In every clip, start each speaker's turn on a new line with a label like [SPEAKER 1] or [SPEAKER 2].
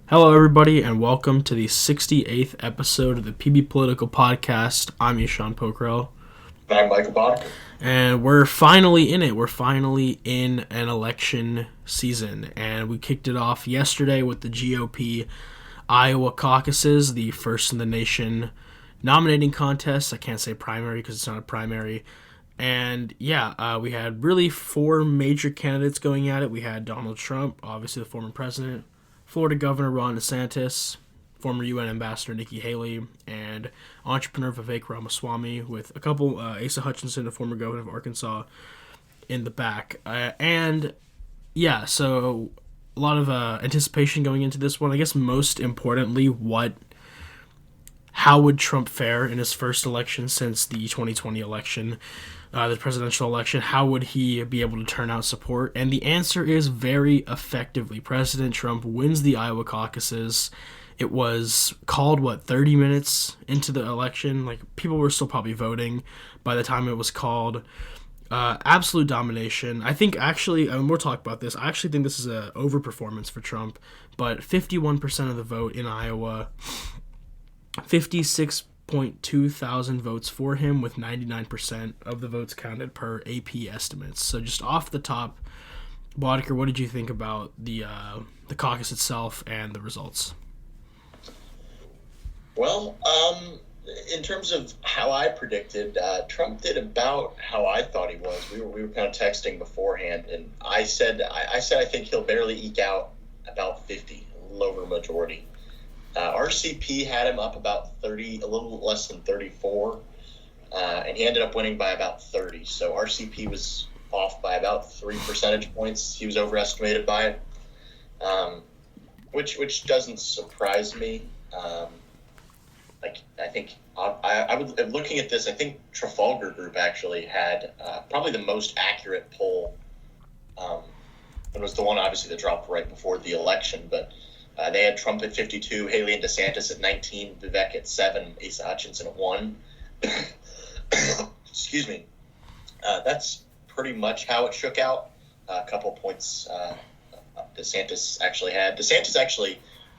[SPEAKER 1] Hello, everybody, and welcome to the 68th episode of the PB Political Podcast. I'm Eshan Pokhrel.
[SPEAKER 2] I'm Michael Bodeker.
[SPEAKER 1] And we're finally in it. We're finally in an election season. And we kicked it off yesterday with the GOP Iowa Caucuses, the first in the nation nominating contest. I can't say primary because it's not a primary. And we had really four major candidates going at it. We had Donald Trump, obviously the former president, Florida Governor Ron DeSantis, former UN Ambassador Nikki Haley, and entrepreneur Vivek Ramaswamy, with a couple, Asa Hutchinson, a former governor of Arkansas, in the back. So a lot of anticipation going into this one. I guess most importantly, how would Trump fare in his first election since the 2020 election, the presidential election? How would he be able to turn out support? And the answer is very effectively. President Trump wins the Iowa caucuses. It was called, 30 minutes into the election? Like, people were still probably voting by the time it was called. Absolute domination. I think, actually, and we'll talk about this, I actually think this is an overperformance for Trump, but 51% of the vote in Iowa, 56.2 thousand votes for him, with 99% of the votes counted per AP estimates. So just off the top, Bodeker, what did you think about the caucus itself and the results?
[SPEAKER 2] Well, in terms of how I predicted, Trump did about how I thought he was. We were kind of texting beforehand, and I said I think he'll barely eke out about 50, a little over majority. RCP had him up about 30, a little less than 34, and he ended up winning by about 30. So RCP was off by about 3 percentage points. He was overestimated by it, which doesn't surprise me. I think I would, looking at this, I think Trafalgar Group actually had probably the most accurate poll. It was the one, obviously, that dropped right before the election, but they had Trump at 52, Haley and DeSantis at 19, Vivek at 7, Asa Hutchinson at 1. Excuse me. That's pretty much how it shook out. A couple points DeSantis actually had. DeSantis actually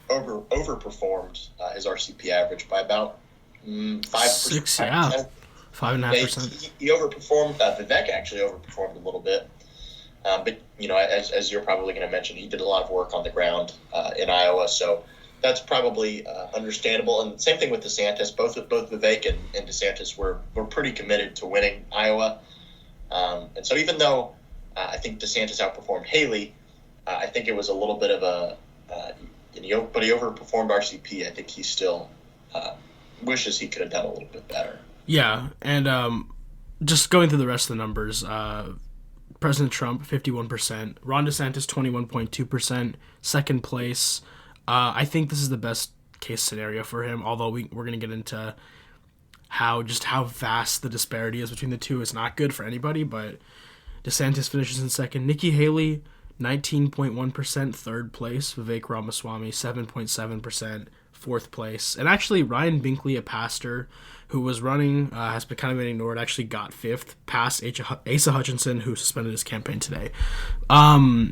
[SPEAKER 2] overperformed his RCP average by about 5%.
[SPEAKER 1] 5.5%.
[SPEAKER 2] He overperformed. Vivek actually overperformed a little bit. But, as you're probably going to mention, he did a lot of work on the ground in Iowa, so that's probably understandable. And same thing with DeSantis. Both Vivek and DeSantis were pretty committed to winning Iowa. And so even though I think DeSantis outperformed Haley, I think it was a little bit of but he overperformed RCP. I think he still wishes he could have done a little bit better.
[SPEAKER 1] Yeah, and just going through the rest of the numbers, President Trump, 51%. Ron DeSantis, 21.2%. Second place. I think this is the best case scenario for him, although we're going to get into how vast the disparity is between the two. It's not good for anybody, but DeSantis finishes in second. Nikki Haley, 19.1%, third place. Vivek Ramaswamy, 7.7%, fourth place. And actually, Ryan Binkley, a pastor who was running, has been kind of been ignored, actually got fifth, past Asa Hutchinson, who suspended his campaign today. I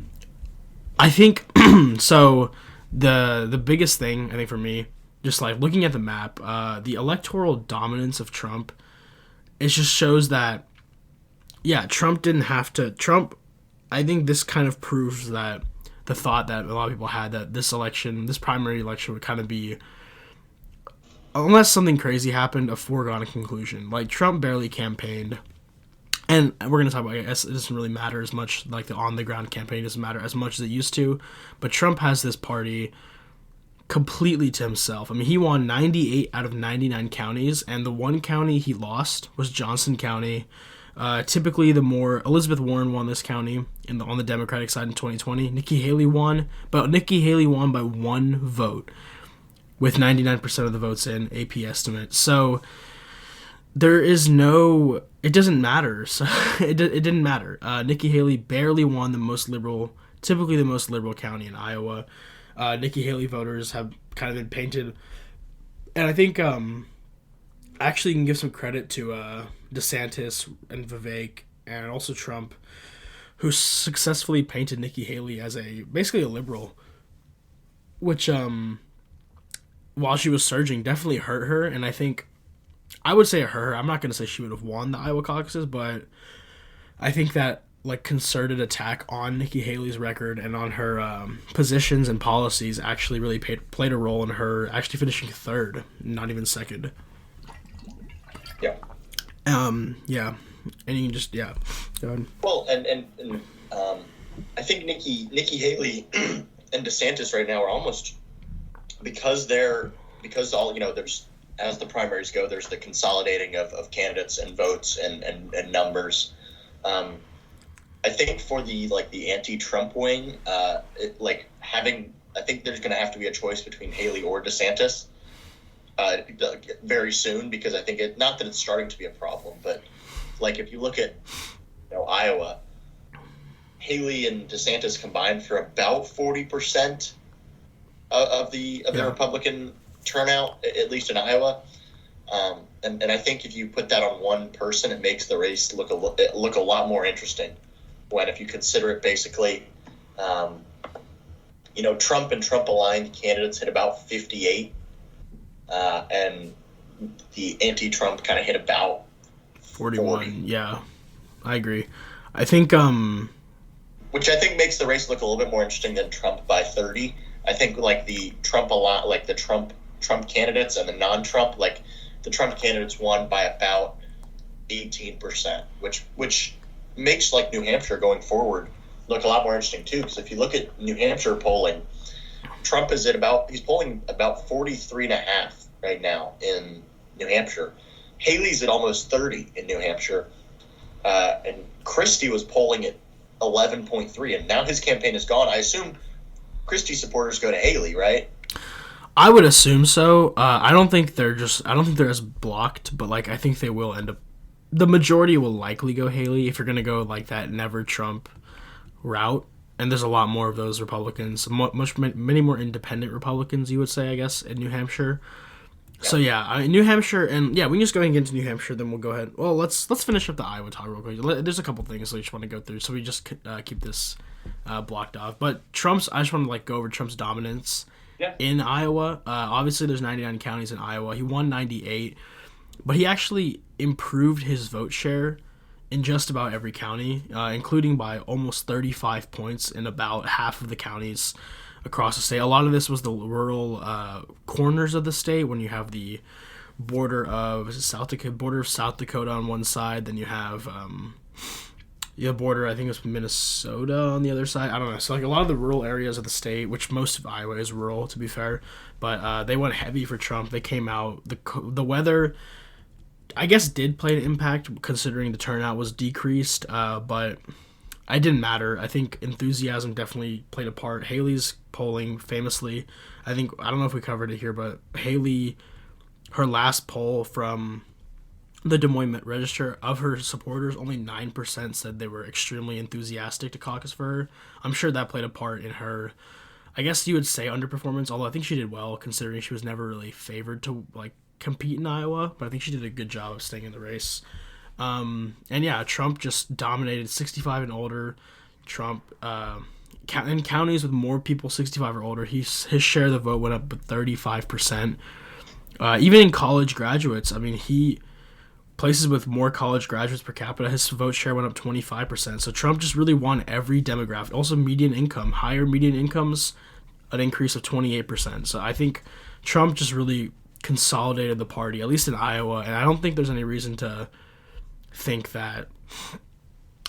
[SPEAKER 1] think, so the biggest thing, I think, for me, just like looking at the map, the electoral dominance of Trump, it just shows that, Trump didn't have to. I think this kind of proves that the thought that a lot of people had that this primary election would kind of be, unless something crazy happened, a foregone conclusion. Like, Trump barely campaigned, and we're going to talk about, I guess it doesn't really matter as much, like the on-the-ground campaign doesn't matter as much as it used to, but Trump has this party completely to himself. I mean, he won 98 out of 99 counties, and the one county he lost was Johnson County. Typically, Elizabeth Warren won this county on the Democratic side in 2020. Nikki Haley won, but Nikki Haley won by one vote, with 99% of the votes in AP estimate. So it doesn't matter. So it didn't matter. Nikki Haley barely won typically the most liberal county in Iowa. Nikki Haley voters have kind of been painted, and I think actually you can give some credit to DeSantis and Vivek and also Trump, who successfully painted Nikki Haley as basically a liberal. which while she was surging definitely hurt her, and I would say it hurt her. I'm not going to say she would have won the Iowa caucuses, but I think that like concerted attack on Nikki Haley's record and on her positions and policies actually really played a role in her actually finishing third, not even second.
[SPEAKER 2] Yeah.
[SPEAKER 1] Yeah. And you can just, yeah. Go ahead.
[SPEAKER 2] Well, and I think Nikki Haley and DeSantis right now are almost, because all, there's, as the primaries go, there's the consolidating of candidates and votes and numbers. I think for the anti-Trump wing, I think there's going to have to be a choice between Haley or DeSantis very soon, because I think not that it's starting to be a problem, but like if you look at Iowa, Haley and DeSantis combined for about 40% of the Republican turnout, at least in Iowa. And I think if you put that on one person, it makes the race look a lot more interesting. When if you consider it basically, Trump and Trump-aligned candidates hit about 58, and the anti-Trump kind of hit about
[SPEAKER 1] 41. 40. Yeah, I agree. I think,
[SPEAKER 2] which I think makes the race look a little bit more interesting than Trump by 30. I think like the Trump Trump candidates and the non-Trump, like the Trump candidates won by about 18%, which makes like New Hampshire going forward look a lot more interesting too. Because if you look at New Hampshire polling, Trump is he's polling about 43.5 right now in New Hampshire. Haley's at almost 30 in New Hampshire, and Christie was polling at 11.3, and now his campaign is gone. I assume Christie supporters go to Haley, right?
[SPEAKER 1] I would assume so. I don't think they're as blocked, but like I think they will end up. The majority will likely go Haley if you're gonna go like that never Trump route. And there's a lot more of those Republicans, many more independent Republicans, you would say, I guess, in New Hampshire. Yeah. So yeah, New Hampshire, and yeah, we can just go ahead and get into New Hampshire. Then we'll go ahead. Well, let's finish up the Iowa talk real quick. There's a couple things I just want to go through, so we just keep this blocked off. But I just want to go over Trump's dominance in Iowa. Obviously, there's 99 counties in Iowa. He won 98, but he actually improved his vote share in just about every county, including by almost 35 points in about half of the counties across the state. A lot of this was the rural corners of the state, when you have the border of South Dakota on one side, then you have the border, I think it's Minnesota on the other side. I don't know. So like a lot of the rural areas of the state, which most of Iowa is rural, to be fair, but they went heavy for Trump. They came out. The weather, I guess, did play an impact considering the turnout was decreased, but it didn't matter. I think enthusiasm definitely played a part. Haley's polling famously, I don't know if we covered it here, but Haley, her last poll from the Des Moines Register, of her supporters, only 9% said they were extremely enthusiastic to caucus for her. I'm sure that played a part in her, I guess you would say, underperformance, although I think she did well considering she was never really favored to compete in Iowa, but I think she did a good job of staying in the race. And yeah, Trump just dominated 65 and older. Trump, in counties with more people 65 or older, his share of the vote went up 35%. Even in college graduates, places with more college graduates per capita, his vote share went up 25%. So Trump just really won every demographic. Also median income, higher median incomes, an increase of 28%. So I think Trump just really consolidated the party, at least in Iowa, and I don't think there's any reason to think that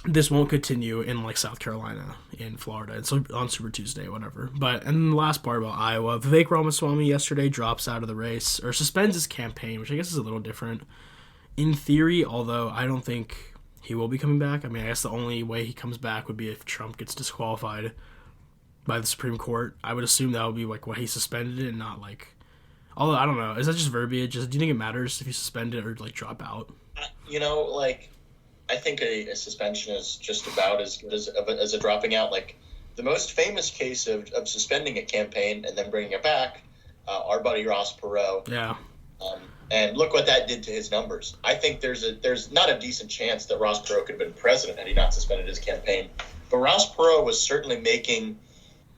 [SPEAKER 1] this won't continue in South Carolina, in Florida, and so on Super Tuesday, whatever. And the last part about Iowa, Vivek Ramaswamy yesterday drops out of the race, or suspends his campaign, which I guess is a little different in theory, although I don't think he will be coming back. I guess the only way he comes back would be if Trump gets disqualified by the Supreme Court. I would assume that would be why he suspended it, and not although I don't know, is that just verbiage? Do you think it matters if you suspend it or drop out?
[SPEAKER 2] I think a suspension is just about as good as a dropping out. The most famous case of suspending a campaign and then bringing it back, our buddy Ross Perot.
[SPEAKER 1] Yeah.
[SPEAKER 2] And look what that did to his numbers. I think there's not a decent chance that Ross Perot could have been president had he not suspended his campaign. But Ross Perot was certainly making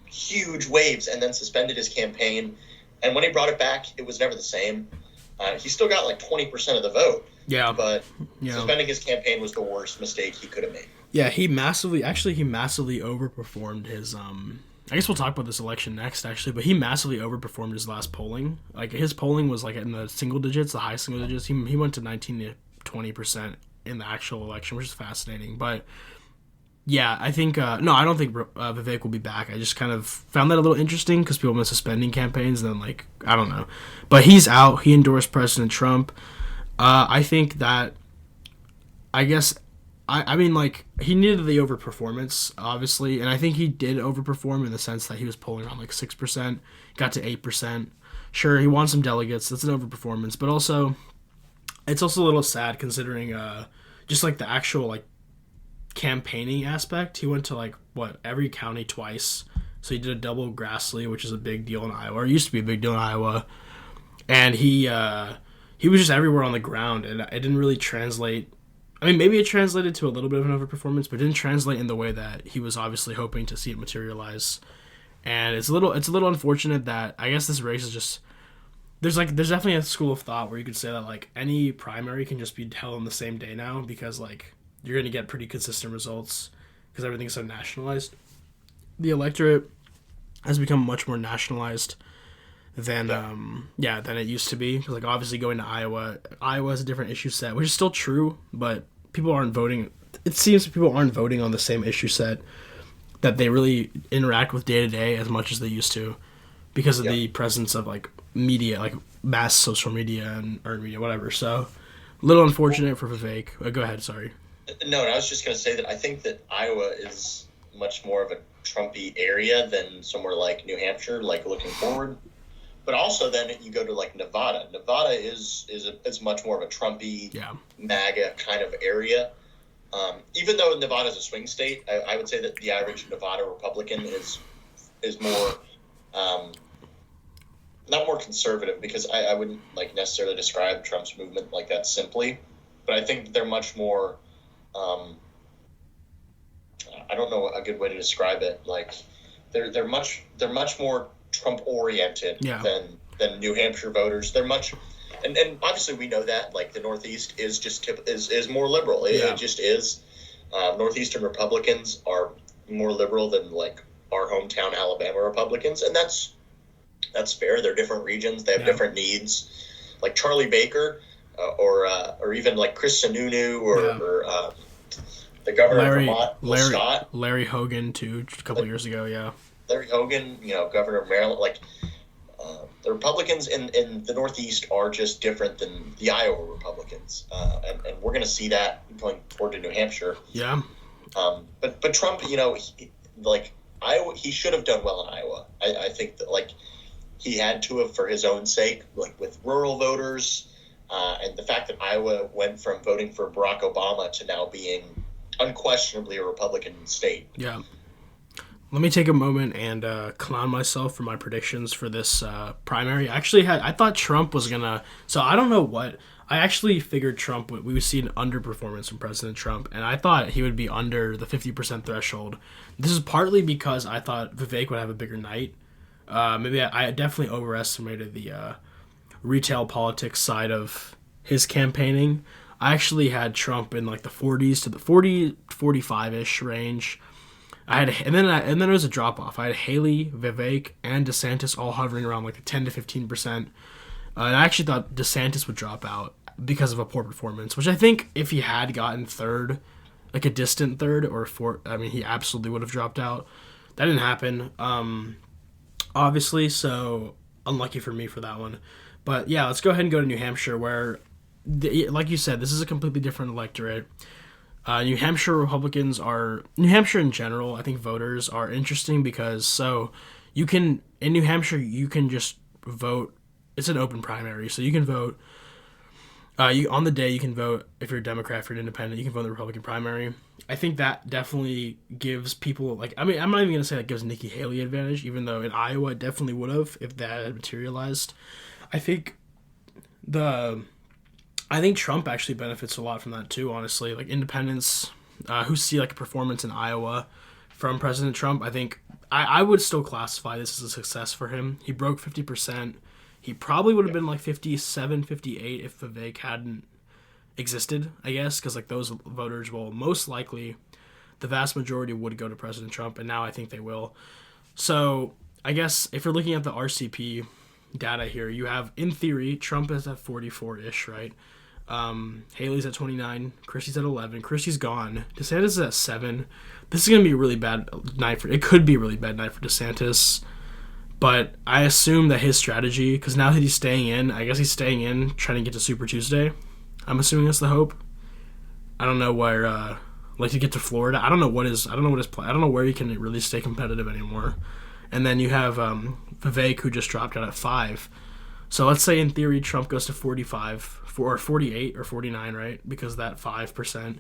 [SPEAKER 2] huge waves and then suspended his campaign. And when he brought it back, it was never the same. He still got like 20% of the vote.
[SPEAKER 1] Yeah.
[SPEAKER 2] But suspending his campaign was the worst mistake he could have made.
[SPEAKER 1] Yeah, he massively overperformed his I guess we'll talk about this election next, actually, but he massively overperformed his last polling. Like, his polling was, like, in the single digits, the high single digits. He went to 19 to 20% in the actual election, which is fascinating. But, yeah, I think, no, I don't think Vivek will be back. I just kind of found that a little interesting because people have been suspending campaigns, and then, like, I don't know. But he's out. He endorsed President Trump. I think that, I guess... I mean, like, he needed the overperformance, obviously, and I think he did overperform in the sense that he was polling around, like, 6%, got to 8%. Sure, he won some delegates. That's an overperformance. But also, it's also a little sad considering just, like, the actual, like, campaigning aspect. He went to, like, every county twice. So he did a double Grassley, which is a big deal in Iowa, or used to be a big deal in Iowa. And he was just everywhere on the ground, and it didn't really translate. I mean, maybe it translated to a little bit of an overperformance, but it didn't translate in the way that he was obviously hoping to see it materialize. And it's a little unfortunate that I guess this race is just there's definitely a school of thought where you could say that like any primary can just be held on the same day now because like you're going to get pretty consistent results because everything's so nationalized. The electorate has become much more nationalized than than it used to be. Because like obviously going to Iowa has a different issue set, which is still true, but people aren't voting. It seems people aren't voting on the same issue set that they really interact with day to day as much as they used to, because of the presence of like media, like mass social media and earned media, whatever. So a little unfortunate for Vivek. Go ahead, sorry.
[SPEAKER 2] No, I was just going to say that I think that Iowa is much more of a Trumpy area than somewhere like New Hampshire, like looking forward. But also then you go to like Nevada. Nevada is much more of a Trumpy, MAGA kind of area. Even though Nevada is a swing state, I would say that the average Nevada Republican is more not more conservative, because I wouldn't like necessarily describe Trump's movement like that simply, but I think they're much more. I don't know a good way to describe it. Like they're much more Trump oriented than New Hampshire voters. They're much, and obviously we know that like the Northeast is more liberal. It just is. Northeastern Republicans are more liberal than like our hometown Alabama Republicans, and that's fair. They're different regions. They have different needs. Like Charlie Baker, or even like Chris Sununu, or the governor of Vermont, Scott,
[SPEAKER 1] Larry Hogan too, a couple years ago.
[SPEAKER 2] Larry Hogan, governor of Maryland. Like the Republicans in the Northeast are just different than the Iowa Republicans, and we're going to see that going toward to New Hampshire.
[SPEAKER 1] Yeah.
[SPEAKER 2] But Trump, like Iowa, he should have done well in Iowa. I think that like he had to have for his own sake, like with rural voters, and the fact that Iowa went from voting for Barack Obama to now being unquestionably a Republican state.
[SPEAKER 1] Yeah. Let me take a moment and clown myself for my predictions for this primary. I thought Trump was gonna. So I don't know what. I actually figured we would see an underperformance from President Trump, and I thought he would be under the 50% threshold. This is partly because I thought Vivek would have a bigger night. Maybe I definitely overestimated the retail politics side of his campaigning. I actually had Trump in like the 40s to the 45-ish range. And then there was a drop off. I had Haley, Vivek, and DeSantis all hovering around like the 10 to 15%. And I actually thought DeSantis would drop out because of a poor performance, which I think if he had gotten third, like a distant third or fourth, I mean, he absolutely would have dropped out. That didn't happen, obviously, so unlucky for me for that one. But yeah, let's go ahead and go to New Hampshire, where, like you said, this is a completely different electorate. New Hampshire in general, I think voters are interesting because in New Hampshire, you can just vote. It's an open primary, so you can vote. On the day, you can vote if you're a Democrat, if you're an independent, you can vote in the Republican primary. I think that definitely gives people, like, I mean, I'm not even going to say that gives Nikki Haley advantage, even though in Iowa it definitely would have if that had materialized. I think Trump actually benefits a lot from that too, honestly. Like independents who see like a performance in Iowa from President Trump, I think I would still classify this as a success for him. He broke 50%. He probably would have been like 57, 58 if Vivek hadn't existed, I guess, because like those voters will most likely, the vast majority would go to President Trump, and now I think they will. So I guess if you're looking at the RCP data here, you have, in theory, Trump is at 44-ish, right? Haley's at 29, Christie's at 11, Christie's gone, DeSantis is at 7. This is going to be a really bad night it could be a really bad night for DeSantis, but I assume that his strategy, because now that he's staying in, I guess he's staying in, trying to get to Super Tuesday. I'm assuming that's the hope. I don't know where, like to get to Florida. I don't know what his plan, I don't know where he can really stay competitive anymore. And then you have Vivek, who just dropped out at 5. So let's say in theory Trump goes to 45 or 48 or 49, right? Because that 5%.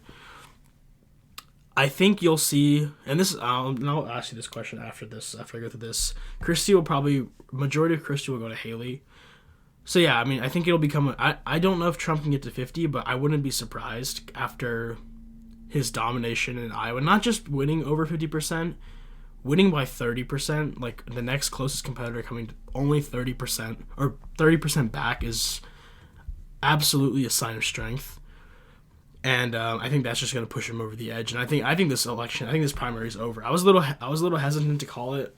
[SPEAKER 1] I think you'll see, and this I'll ask you this question after I go through this. Majority of Christie will go to Haley. So yeah, I mean, I think it'll become. I don't know if Trump can get to 50, but I wouldn't be surprised after his domination in Iowa, not just winning over 50%. Winning by 30%, like the next closest competitor coming to only 30% or 30% back is absolutely a sign of strength. And I think that's just going to push him over the edge. And I think this primary is over. I was a little hesitant to call it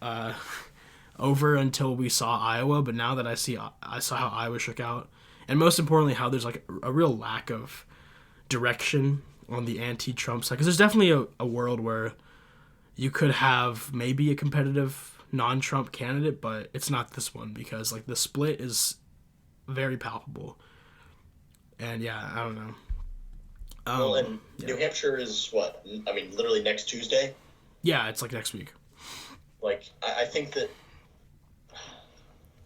[SPEAKER 1] over until we saw Iowa, but now that I saw how Iowa shook out, and most importantly how there's like a real lack of direction on the anti-Trump side, because there's definitely a world where you could have maybe a competitive non-Trump candidate, but it's not this one because like the split is very palpable. And yeah, I don't know.
[SPEAKER 2] Well, and New Hampshire is what? I mean, literally next Tuesday?
[SPEAKER 1] Yeah, it's like next week.
[SPEAKER 2] Like, I think that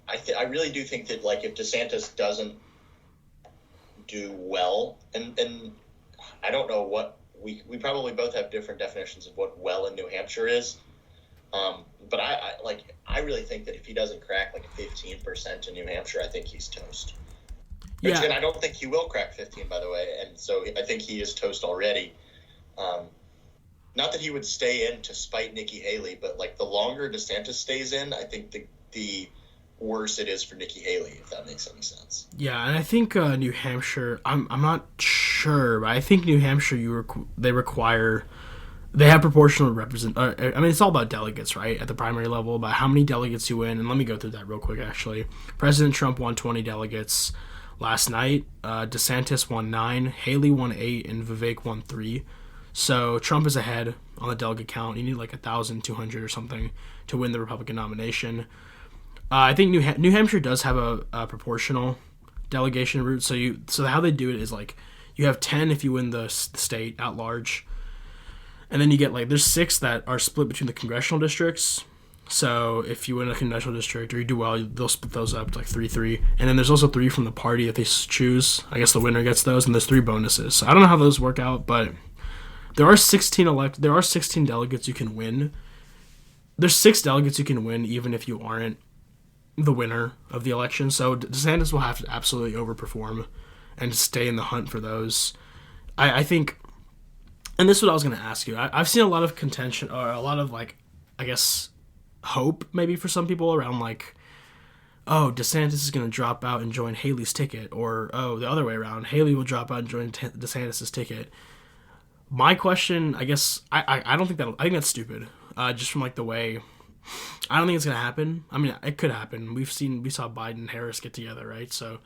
[SPEAKER 2] I really do think that like if DeSantis doesn't do well, and I don't know what we probably both have different definitions of what well in New Hampshire is. But I really think that if he doesn't crack like 15% in New Hampshire, I think he's toast. Yeah. And I don't think he will crack 15, by the way. And so I think he is toast already. Not that he would stay in to spite Nikki Haley, but like the longer DeSantis stays in, I think the worse it is for Nikki Haley, if that makes any sense.
[SPEAKER 1] Yeah, and I think New Hampshire, I'm not sure, but I think New Hampshire they have proportional represent. I mean, it's all about delegates, right? At the primary level, about how many delegates you win. And let me go through that real quick. Actually, President Trump won 20 delegates last night. DeSantis won 9, Haley won 8, and Vivek won 3. So Trump is ahead on the delegate count. You need like 1,200 or something to win the Republican nomination. I think New Hampshire does have a proportional delegation route. So how they do it is like you have 10 if you win the state at large, and then you get like there's 6 that are split between the congressional districts. So if you win a congressional district or you do well, they'll split those up to like 3-3, and then there's also 3 from the party if they choose. I guess the winner gets those, and there's 3 bonuses. So I don't know how those work out, but there are 16 delegates you can win. There's 6 delegates you can win even if you aren't the winner of the election. So DeSantis will have to absolutely overperform and stay in the hunt for those. I think, and this is what I was going to ask you. I've seen a lot of contention, or a lot of like, I guess, hope maybe for some people around like, oh, DeSantis is going to drop out and join Haley's ticket, or oh, the other way around, Haley will drop out and join DeSantis' ticket. My question, I guess, I don't think I think that's stupid. Just from like the way, I don't think it's gonna happen. I mean, it could happen. We saw Biden and Harris get together, right? So,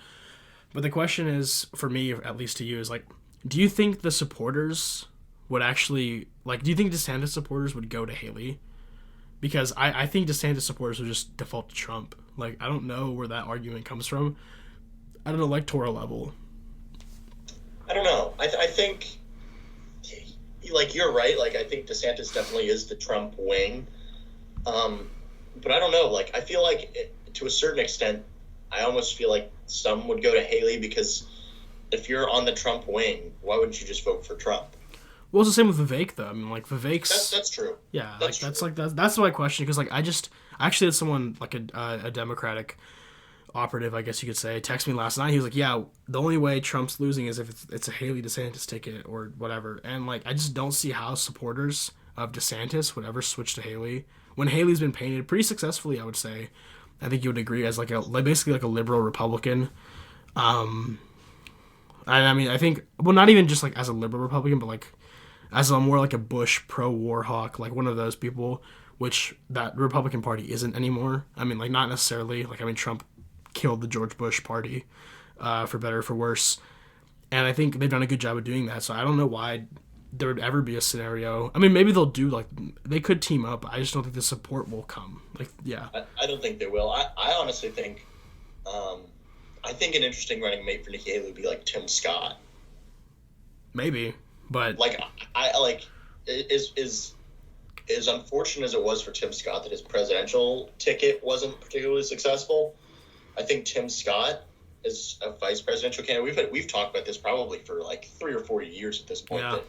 [SPEAKER 1] but the question is, for me, at least to you, is like, do you think the supporters would actually like? Do you think DeSantis supporters would go to Haley? Because I think DeSantis supporters would just default to Trump. Like, I don't know where that argument comes from at an electoral level.
[SPEAKER 2] I don't know. I think, like, you're right. Like, I think DeSantis definitely is the Trump wing. But I don't know. Like, I feel like to a certain extent, I almost feel like some would go to Haley because if you're on the Trump wing, why wouldn't you just vote for Trump?
[SPEAKER 1] Well, it's the same with Vivek, though. I mean, like, Vivek's...
[SPEAKER 2] That's true.
[SPEAKER 1] Yeah, that's my question, because, like, I actually had someone, like, a Democratic operative, I guess you could say, text me last night. He was like, yeah, the only way Trump's losing is if it's a Haley DeSantis ticket or whatever. And, like, I just don't see how supporters of DeSantis would ever switch to Haley when Haley's been painted pretty successfully, I would say. I think you would agree as basically like a liberal Republican. I mean, I think, well, not even just like as a liberal Republican, but like as a more like a Bush pro-war hawk, like one of those people, which that Republican Party isn't anymore. I mean, like not necessarily. Like I mean, Trump killed the George Bush Party, for better or for worse, and I think they've done a good job of doing that. So I don't know why there would ever be a scenario. I mean, maybe they'll do like they could team up. I just don't think the support will come. Like, yeah,
[SPEAKER 2] I don't think they will. I honestly think. I think an interesting running mate for Nikki Haley would be like Tim Scott.
[SPEAKER 1] Maybe, but
[SPEAKER 2] like I like is unfortunate as it was for Tim Scott that his presidential ticket wasn't particularly successful. I think Tim Scott is a vice presidential candidate. We've talked about this probably for like 3 or 4 years at this point.
[SPEAKER 1] Yeah.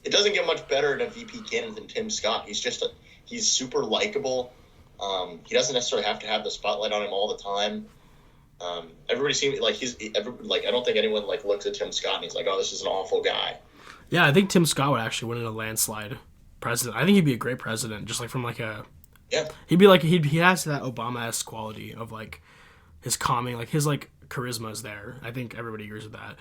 [SPEAKER 2] It doesn't get much better in a VP candidate than Tim Scott. He's super likable. He doesn't necessarily have to have the spotlight on him all the time. Everybody seems like I don't think anyone like looks at Tim Scott and he's like, oh, this is an awful guy.
[SPEAKER 1] Yeah, I think Tim Scott would actually win in a landslide president. I think he'd be a great president, just like from like a.
[SPEAKER 2] Yeah.
[SPEAKER 1] He'd be like he has that Obama-esque quality of like his calming, like his like charisma is there. I think everybody agrees with that.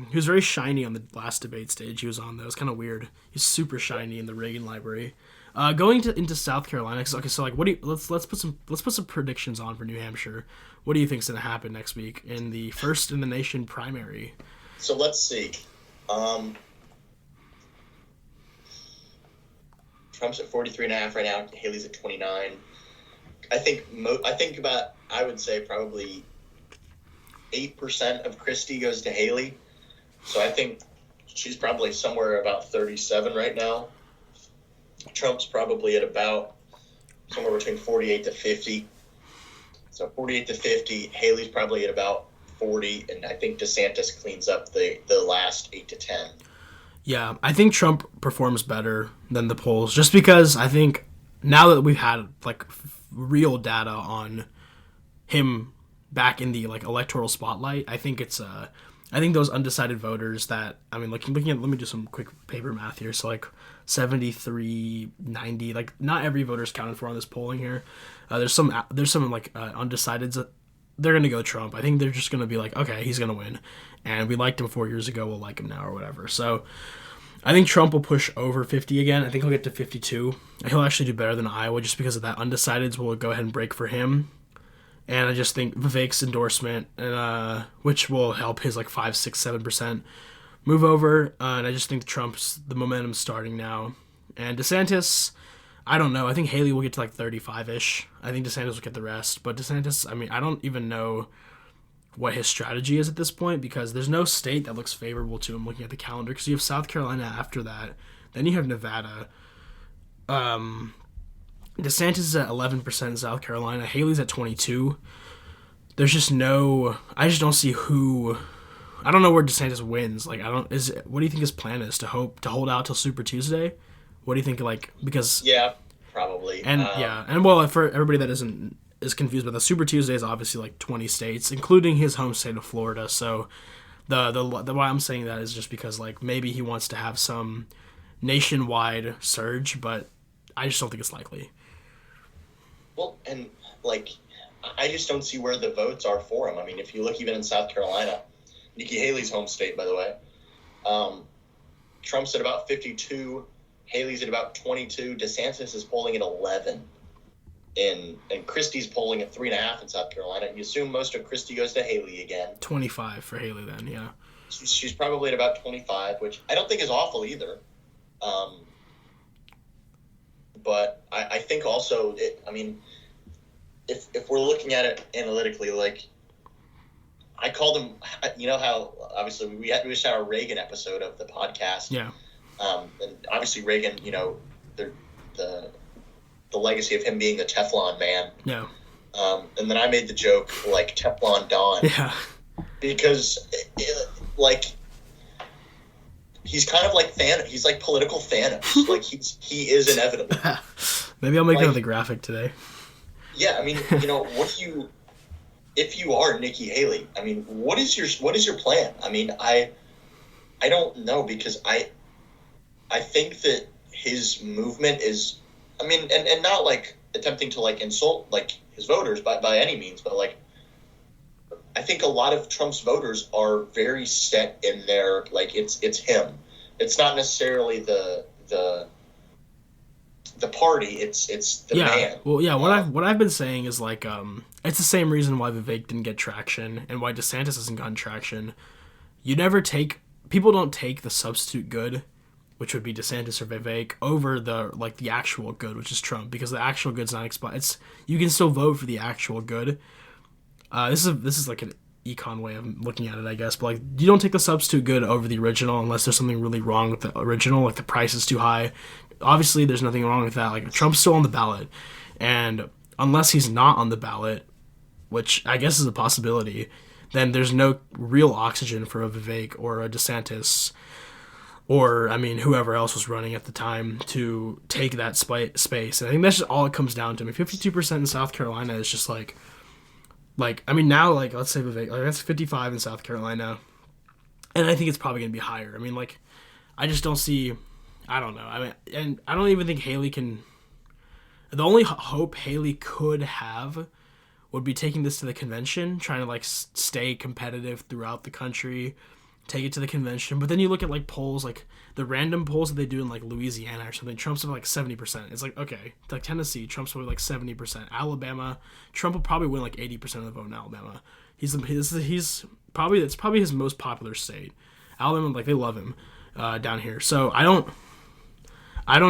[SPEAKER 1] He was very shiny on the last debate stage he was on. That was kind of weird. He's super shiny in the Reagan Library. Going into South Carolina. Okay, so like, what do you, let's put some predictions on for New Hampshire. What do you think's gonna happen next week in the first in the nation primary?
[SPEAKER 2] So let's see. Trump's at 43.5 right now. Haley's at 29. I would say probably 8% of Christie goes to Haley. So I think she's probably somewhere about 37 right now. Trump's probably at about somewhere between 48 to 50. So 48 to 50. Haley's probably at about 40, and I think DeSantis cleans up the last 8 to 10.
[SPEAKER 1] Yeah, I think Trump performs better than the polls, just because I think now that we've had like real data on him back in the like electoral spotlight, I think it's I think those undecided voters that, I mean, looking at, let me do some quick paper math here. So like 73, 90, like not every voter's counted for on this polling here. There's some like undecideds. They're going to go Trump. I think they're just going to be like, okay, he's going to win. And we liked him 4 years ago. We'll like him now or whatever. So I think Trump will push over 50 again. I think he'll get to 52. He'll actually do better than Iowa just because of that. Undecideds will go ahead and break for him. And I just think Vivek's endorsement, which will help his like 5, 6, 7% move over. And I just think Trump's, the momentum's starting now. And DeSantis, I don't know. I think Haley will get to like 35-ish. I think DeSantis will get the rest. But DeSantis, I mean, I don't even know what his strategy is at this point because there's no state that looks favorable to him looking at the calendar. Because you have South Carolina after that. Then you have Nevada. DeSantis is at 11% in South Carolina. Haley's at 22%. There's just no... I just don't see who... I don't know where DeSantis wins. Like, what do you think his plan is? To hold out till Super Tuesday? What do you think, like... Because...
[SPEAKER 2] Yeah, probably.
[SPEAKER 1] And, And, well, for everybody that is confused about the Super Tuesday is obviously, like, 20 states, including his home state of Florida. So, the why I'm saying that is just because, like, maybe he wants to have some nationwide surge, but I just don't think it's likely.
[SPEAKER 2] Well, and, like, I just don't see where the votes are for him. I mean, if you look even in South Carolina, Nikki Haley's home state, by the way, Trump's at about 52, Haley's at about 22, DeSantis is polling at 11, and Christie's polling at 3.5 in South Carolina. You assume most of Christie goes to Haley again.
[SPEAKER 1] 25 for Haley then, yeah.
[SPEAKER 2] She's probably at about 25, which I don't think is awful either. But I think also, if we're looking at it analytically, like, I called him, you know how, obviously, we just had our Reagan episode of the podcast.
[SPEAKER 1] Yeah.
[SPEAKER 2] And obviously Reagan, you know, the legacy of him being the Teflon man.
[SPEAKER 1] Yeah.
[SPEAKER 2] And then I made the joke, like, Teflon Don.
[SPEAKER 1] Yeah.
[SPEAKER 2] Because, like, he's kind of like Thanos. He's like political Thanos. Like, he is inevitable.
[SPEAKER 1] Maybe I'll make another graphic today.
[SPEAKER 2] Yeah, I mean, you know, if you are Nikki Haley, I mean, what is your plan? I mean, I don't know, because I think that his movement is I mean, and not like attempting to like insult like his voters by any means, but like I think a lot of Trump's voters are very set in their like it's him. It's not necessarily the party. It's the man.
[SPEAKER 1] Well, yeah. What I've been saying is like it's the same reason why Vivek didn't get traction and why DeSantis hasn't gotten traction. You never take people don't take the substitute good, which would be DeSantis or Vivek, over the actual good, which is Trump, because the actual good's not expired. It's you can still vote for the actual good. This is like an econ way of looking at it, I guess. But like, you don't take the substitute good over the original unless there's something really wrong with the original, like the price is too high. Obviously, there's nothing wrong with that. Like Trump's still on the ballot, and unless he's not on the ballot, which I guess is a possibility, then there's no real oxygen for a Vivek or a DeSantis or, I mean, whoever else was running at the time to take that space. And I think that's just all it comes down to. I mean, 52% in South Carolina is just I mean, now, like, let's say Vivek, like, that's 55 in South Carolina. And I think it's probably going to be higher. I mean, like, I just don't see, I don't know. I mean, and I don't even think Haley can, the only hope Haley could have would be taking this to the convention, trying to, like, stay competitive throughout the country, take it to the convention. But then you look at, like, polls, like, the random polls that they do in, like, Louisiana or something, Trump's at, like, 70%. It's like, okay, like, Tennessee, Trump's probably, like, 70%. Alabama, Trump will probably win, like, 80% of the vote in Alabama. He's probably, that's probably his most popular state. Alabama, like, they love him down here. So I don't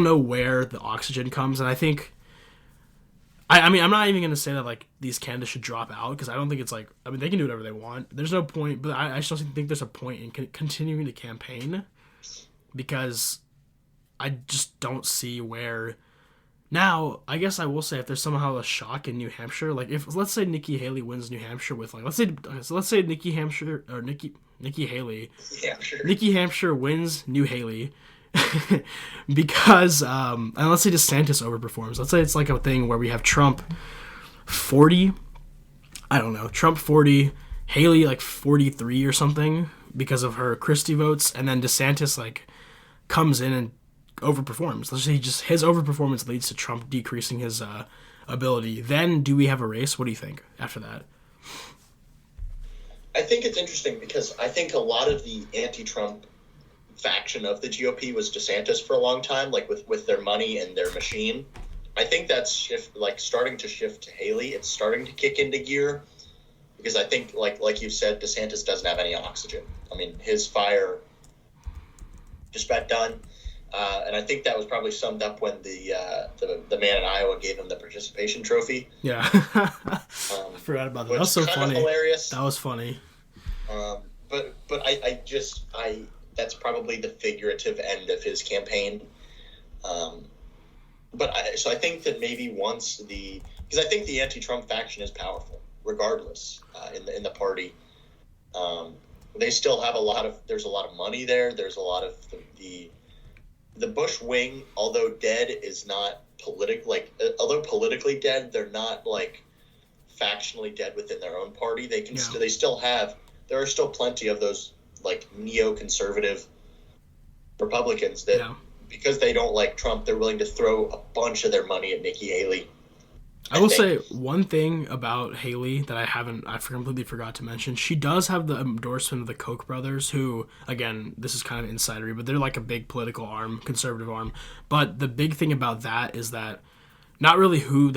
[SPEAKER 1] know where the oxygen comes, and I think, I mean, I'm not even going to say that, like, these candidates should drop out, because I don't think it's, like, I mean, they can do whatever they want. There's no point, but I still think there's a point in continuing to campaign, because I just don't see where. Now, I guess I will say, if there's somehow a shock in New Hampshire, like, if, let's say Nikki Haley wins New Hampshire with, like, let's say Nikki Haley, Nikki Hampshire wins New Haley, because and let's say DeSantis overperforms. Let's say it's like a thing where we have Trump 40, I don't know, Trump 40, Haley like 43 or something because of her Christie votes, and then DeSantis like comes in and overperforms. Let's say his overperformance leads to Trump decreasing his ability. Then do we have a race? What do you think after that?
[SPEAKER 2] I think it's interesting because I think a lot of the anti-Trump faction of the GOP was DeSantis for a long time, like with their money and their machine. I think that's starting to shift to Haley. It's starting to kick into gear because I think, like you said, DeSantis doesn't have any oxygen. I mean, his fire just got done, and I think that was probably summed up when the man in Iowa gave him the participation trophy.
[SPEAKER 1] Yeah, I forgot about that. That was so funny.
[SPEAKER 2] Hilarious.
[SPEAKER 1] That was funny.
[SPEAKER 2] But I that's probably the figurative end of his campaign. So I think that maybe because I think the anti-Trump faction is powerful, regardless, in the party. They still have there's a lot of money there. There's a lot of the Bush wing, although dead, is not although politically dead, they're not like factionally dead within their own party. They can they still have. There are still plenty of those like neoconservative Republicans that, because they don't like Trump, they're willing to throw a bunch of their money at Nikki Haley.
[SPEAKER 1] I will say one thing about Haley that I completely forgot to mention. She does have the endorsement of the Koch brothers, who, again, this is kind of insidery, but they're like a big political arm, conservative arm. But the big thing about that is that not really who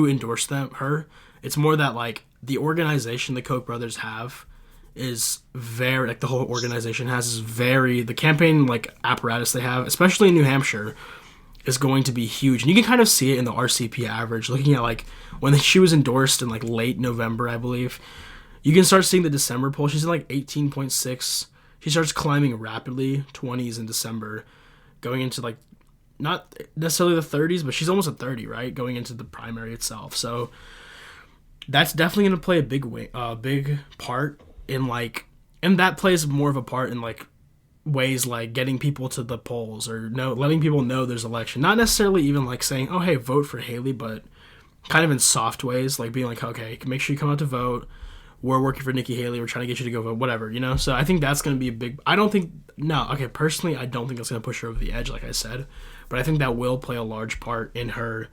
[SPEAKER 1] endorsed her. It's more that like the organization the Koch brothers have is very, like, the whole organization is very, the campaign like apparatus they have, especially in New Hampshire, is going to be huge. And you can kind of see it in the RCP average, looking at like when she was endorsed in like late November, I believe. You can start seeing the December poll. She's in like 18.6. She starts climbing rapidly, 20s in December, going into like not necessarily the 30s, but she's almost at 30, right? Going into the primary itself. So that's definitely going to play a big part in like, and that plays more of a part in like ways like getting people to the polls or letting people know there's election. Not necessarily even like saying, oh, hey, vote for Haley, but kind of in soft ways, like being like, okay, make sure you come out to vote. we're working for Nikki Haley, we're trying to get you to go vote, whatever, you know? So I think that's going to be a big... I don't think... No, okay, personally, I don't think it's going to push her over the edge, like I said. But I think that will play a large part in her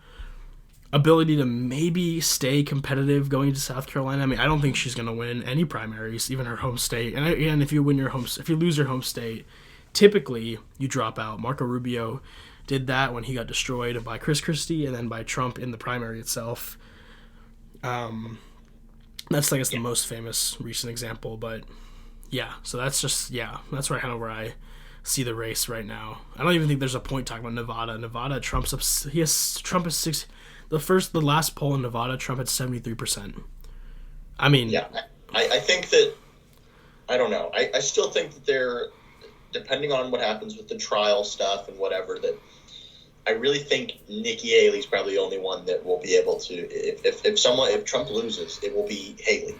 [SPEAKER 1] ability to maybe stay competitive going to South Carolina. I mean, I don't think she's going to win any primaries, even her home state. And again, if you lose your home state, typically you drop out. Marco Rubio did that when he got destroyed by Chris Christie and then by Trump in the primary itself. That's, I guess, the most famous recent example. But yeah, so that's just, that's right, kind of where I see the race right now. I don't even think there's a point talking about Nevada. Nevada, Trump is 6. The last poll in Nevada, Trump had 73%. I mean,
[SPEAKER 2] yeah, I think that, I don't know. I still think that they're, depending on what happens with the trial stuff and whatever, that I really think Nikki Haley's probably the only one that will be able to, if Trump loses, it will be Haley.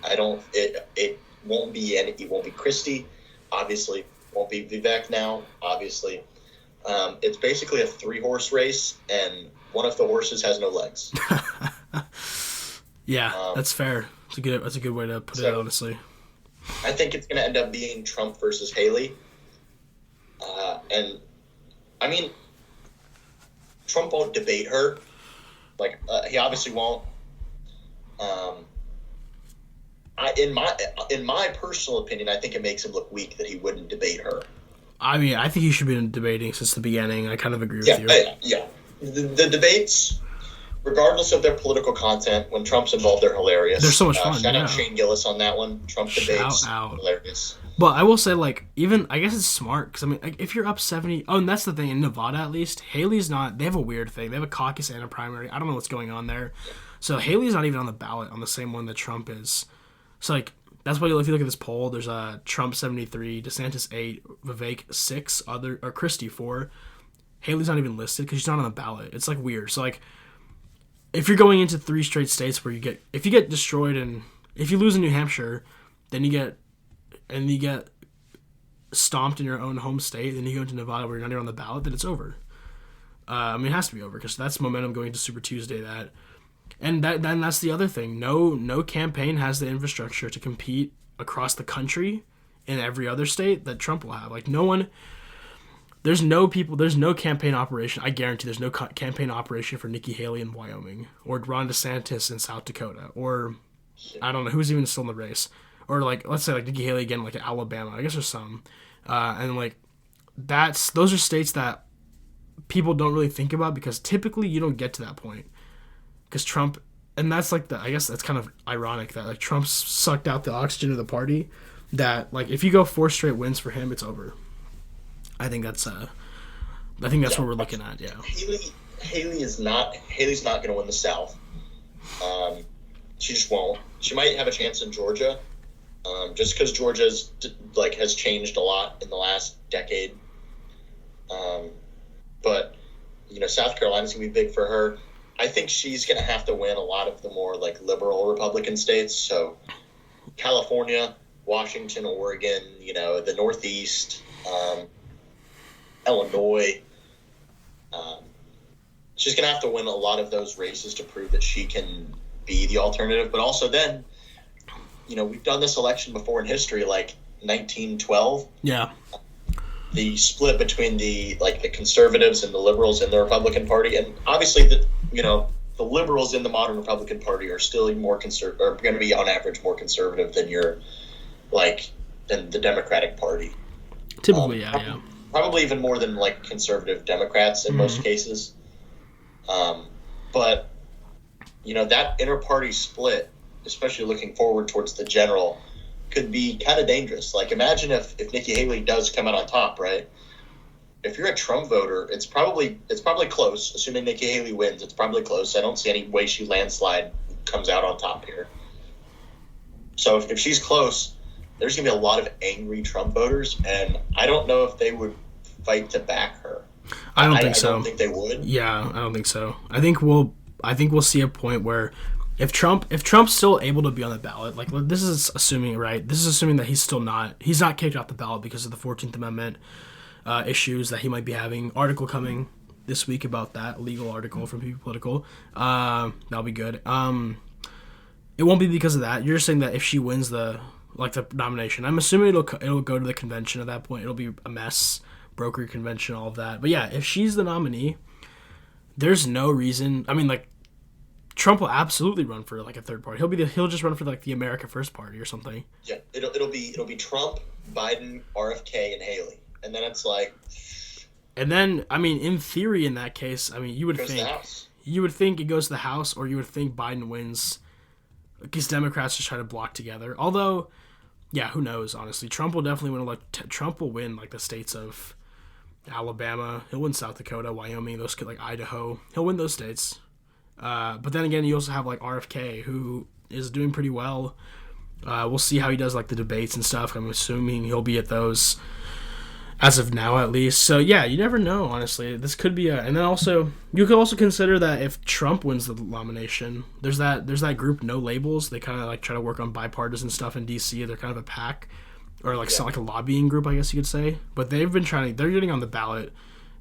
[SPEAKER 2] It won't be Christie, obviously. Won't be Vivek now, obviously. It's basically a 3-horse race, and one of the horses has no legs.
[SPEAKER 1] Yeah, that's fair. That's a good way to put it, honestly.
[SPEAKER 2] I think it's going to end up being Trump versus Haley. And, I mean, Trump won't debate her. Like, he obviously won't. In my personal opinion, I think it makes him look weak that he wouldn't debate her.
[SPEAKER 1] I mean, I think he should be debating since the beginning. I kind of agree with you.
[SPEAKER 2] Yeah. The debates, regardless of their political content, when Trump's involved, they're hilarious.
[SPEAKER 1] They're so much fun.
[SPEAKER 2] Shout out Shane Gillis on that one. Trump debates, hilarious.
[SPEAKER 1] But I will say, like, even, I guess it's smart, because, I mean, like, if you're up 70... Oh, and that's the thing, in Nevada, at least, Haley's not... They have a weird thing. They have a caucus and a primary. I don't know what's going on there. So Haley's not even on the ballot on the same one that Trump is. So, like, that's why if you look at this poll, there's Trump 73, DeSantis 8, Vivek 6, or Christie 4. Haley's not even listed because she's not on the ballot. It's, like, weird. So, like, if you're going into 3 straight states where if you get destroyed and if you lose in New Hampshire, then you get stomped in your own home state, then you go into Nevada where you're not even on the ballot, then it's over. I mean, it has to be over because that's momentum going to Super Tuesday. Then that's the other thing. No campaign has the infrastructure to compete across the country in every other state that Trump will have. Like, there's no campaign operation. I guarantee there's no campaign operation for Nikki Haley in Wyoming or Ron DeSantis in South Dakota or I don't know who's even still in the race. Or, like, let's say, like, Nikki Haley again, like, in Alabama. I guess there's some. And, like, those are states that people don't really think about because typically you don't get to that point. Because Trump, and that's, like, I guess that's kind of ironic that, like, Trump's sucked out the oxygen of the party. That, like, if you go 4 straight wins for him, it's over. I think that's what we're looking at, yeah.
[SPEAKER 2] Haley's not going to win the South. She just won't. She might have a chance in Georgia. Just because Georgia's has changed a lot in the last decade, but South Carolina's gonna be big for her. I think she's gonna have to win a lot of the more liberal Republican states. So California, Washington, Oregon, the Northeast, Illinois. She's gonna have to win a lot of those races to prove that she can be the alternative. But also then. We've done this election before in history, like 1912.
[SPEAKER 1] Yeah.
[SPEAKER 2] The split between the conservatives and the liberals in the Republican Party, and obviously the liberals in the modern Republican Party are still more conservative, are going to be on average more conservative than than the Democratic Party.
[SPEAKER 1] Typically, yeah.
[SPEAKER 2] Probably even more than conservative Democrats in most cases. But that inter-party split, especially looking forward towards the general, could be kind of dangerous. Like, imagine if Nikki Haley does come out on top, right? If you're a Trump voter, it's probably close. Assuming Nikki Haley wins, it's probably close. I don't see any way she comes out on top here. So if she's close, there's going to be a lot of angry Trump voters, and I don't know if they would fight to back her.
[SPEAKER 1] I don't think so.
[SPEAKER 2] I don't think they would.
[SPEAKER 1] Yeah, I don't think so. I think we'll see a point where if Trump's still able to be on the ballot, this is assuming, right? This is assuming that he's not kicked off the ballot because of the 14th Amendment issues that he might be having. Article coming this week about that, legal article from People Political. That'll be good. It won't be because of that. You're just saying that if she wins the nomination, I'm assuming it'll go to the convention at that point. It'll be a mess, broker convention, all of that. But yeah, if she's the nominee, there's no reason. I mean, like, Trump will absolutely run for like a third party. He'll just run for like the America First Party or something.
[SPEAKER 2] Yeah, it'll be Trump, Biden, RFK, and Haley, and then it's like.
[SPEAKER 1] And then, I mean, in theory, in that case, I mean, you would think it goes to the House, or you would think Biden wins, because Democrats just try to block together. Although, yeah, who knows? Honestly, Trump will definitely win. Trump will win like the states of Alabama. He'll win South Dakota, Wyoming, those like Idaho. He'll win those states. But then again, you also have like RFK, who is doing pretty well. We'll see how he does like the debates and stuff. I'm assuming he'll be at those as of now, at least. So yeah, you never know. Honestly, this could be and then also you could also consider that if Trump wins the nomination, there's that group No Labels. They kind of like try to work on bipartisan stuff in DC. They're kind of a PAC, or like sound like a lobbying group, I guess you could say. But they're getting on the ballot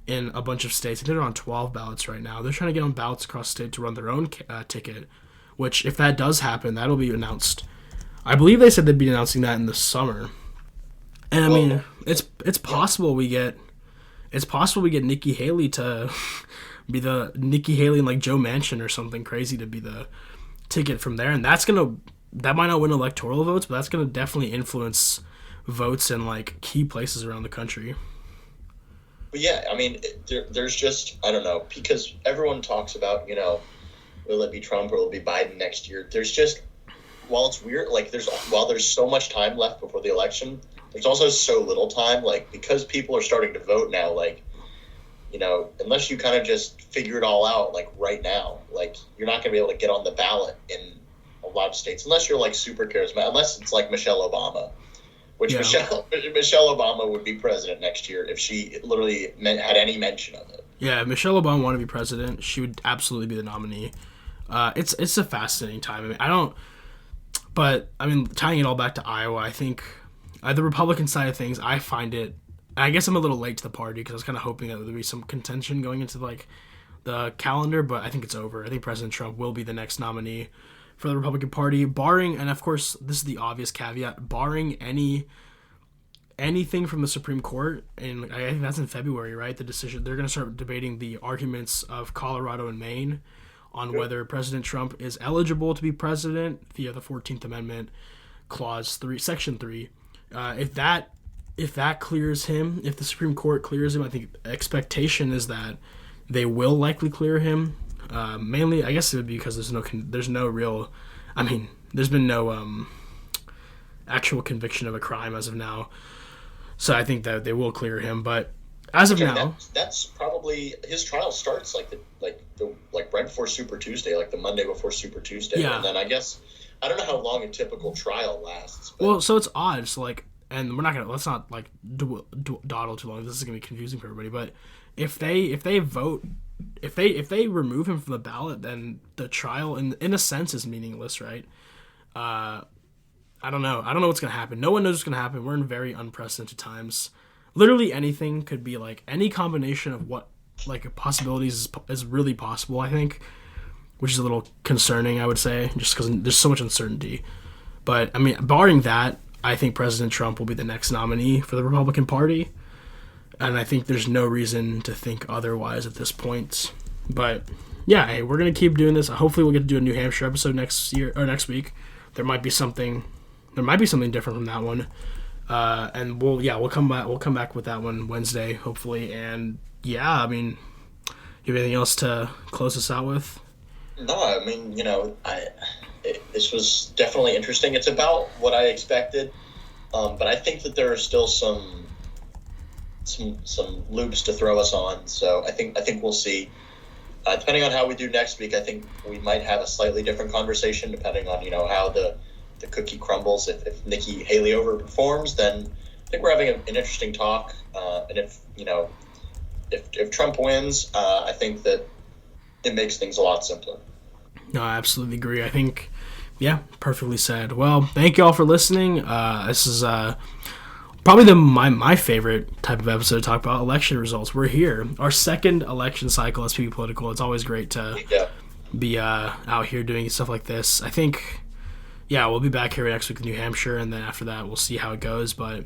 [SPEAKER 1] in a bunch of states. I think they're on 12 ballots right now. They're trying to get on ballots across the state to run their own ticket, which if that does happen, that'll be announced. I believe they said they'd be announcing that in the summer. And I mean, it's possible we get Nikki Haley to be the Nikki Haley and like Joe Manchin or something crazy to be the ticket from there, and that might not win electoral votes, but that's gonna definitely influence votes in like key places around the country.
[SPEAKER 2] But yeah, I mean, there's just, I don't know, because everyone talks about, will it be Trump or will it be Biden next year? There's just, while it's weird, like while there's so much time left before the election, there's also so little time, like, because people are starting to vote now, like, unless you kind of just figure it all out, like, right now, like, you're not going to be able to get on the ballot in a lot of states, unless you're, like, super charismatic, unless it's, like, Michelle Obama, which Michelle Obama would be president next year if she literally had any mention of it.
[SPEAKER 1] Yeah, if Michelle Obama wanted to be president, she would absolutely be the nominee. It's a fascinating time. But tying it all back to Iowa, I think the Republican side of things, I find it. I guess I'm a little late to the party because I was kind of hoping that there would be some contention going into like the calendar, but I think it's over. I think President Trump will be the next nominee for the Republican Party, barring, and of course this is the obvious caveat, barring anything from the Supreme Court, and I think that's in February, right? The decision, they're going to start debating the arguments of Colorado and Maine on whether President Trump is eligible to be president via the 14th Amendment, Clause 3, Section 3. If that clears him, if the Supreme Court clears him, I think expectation is that they will likely clear him. Mainly, I guess it would be because there's been no actual conviction of a crime as of now. So I think that they will clear him, but as of now,
[SPEAKER 2] that's probably his trial starts like right before Super Tuesday, like the Monday before Super Tuesday, and then I guess I don't know how long a typical trial lasts. But...
[SPEAKER 1] Well, so it's odd. So like, and let's not like dawdle too long. This is gonna be confusing for everybody. But if they remove him from the ballot, then the trial in a sense is meaningless, right? I don't know what's gonna happen. No one knows what's gonna happen. We're in very unprecedented times. Literally anything could be, like, any combination of what like possibilities is really possible, I think, which is a little concerning, I would say, just because there's so much uncertainty. But I mean, barring that, I think President Trump will be the next nominee for the Republican Party, and I think there's no reason to think otherwise at this point. But yeah, hey, we're gonna keep doing this. Hopefully, we'll get to do a New Hampshire episode next week. There might be something different from that one, and we'll come back with that one Wednesday, hopefully. And yeah, I mean, you have anything else to close us out with?
[SPEAKER 2] No, I mean, this was definitely interesting. It's about what I expected, but I think that there are still some loops to throw us on. So I think we'll see. Depending on how we do next week, I think we might have a slightly different conversation. Depending on how the cookie crumbles. If Nikki Haley overperforms, then I think we're having an interesting talk. And if Trump wins, I think that it makes things a lot simpler.
[SPEAKER 1] No, I absolutely agree. I think, yeah, perfectly said. Well, thank you all for listening. This is probably my favorite type of episode to talk about election results. We're here, our second election cycle as PB Political. It's always great to be out here doing stuff like this. I think yeah, we'll be back here next week with New Hampshire, and then after that, we'll see how it goes. But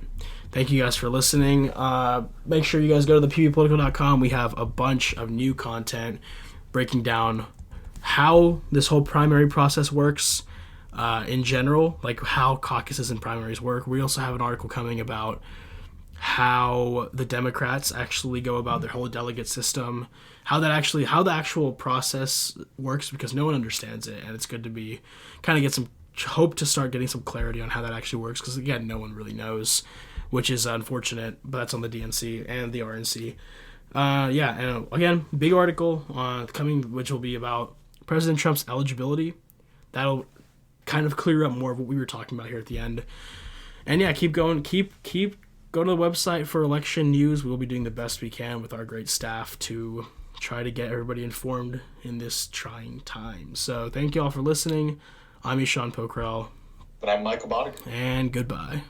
[SPEAKER 1] thank you guys for listening. Make sure you guys go to thepvpolitical.com. We have a bunch of new content breaking down how this whole primary process works in general, like how caucuses and primaries work. We also have an article coming about how the Democrats actually go about their whole delegate system, how the actual process works, because no one understands it, and it's good to be kind of get some hope to start getting some clarity on how that actually works, because again, no one really knows, which is unfortunate, but that's on the DNC and the RNC. And again, big article coming, which will be about President Trump's eligibility. That'll kind of clear up more of what we were talking about here at the end. And yeah, keep going, keep go to the website for election news. We'll be doing the best we can with our great staff to try to get everybody informed in this trying time. So thank you all for listening. I'm Eshan Pokhrel.
[SPEAKER 2] But I'm Michael Bodeker.
[SPEAKER 1] And goodbye.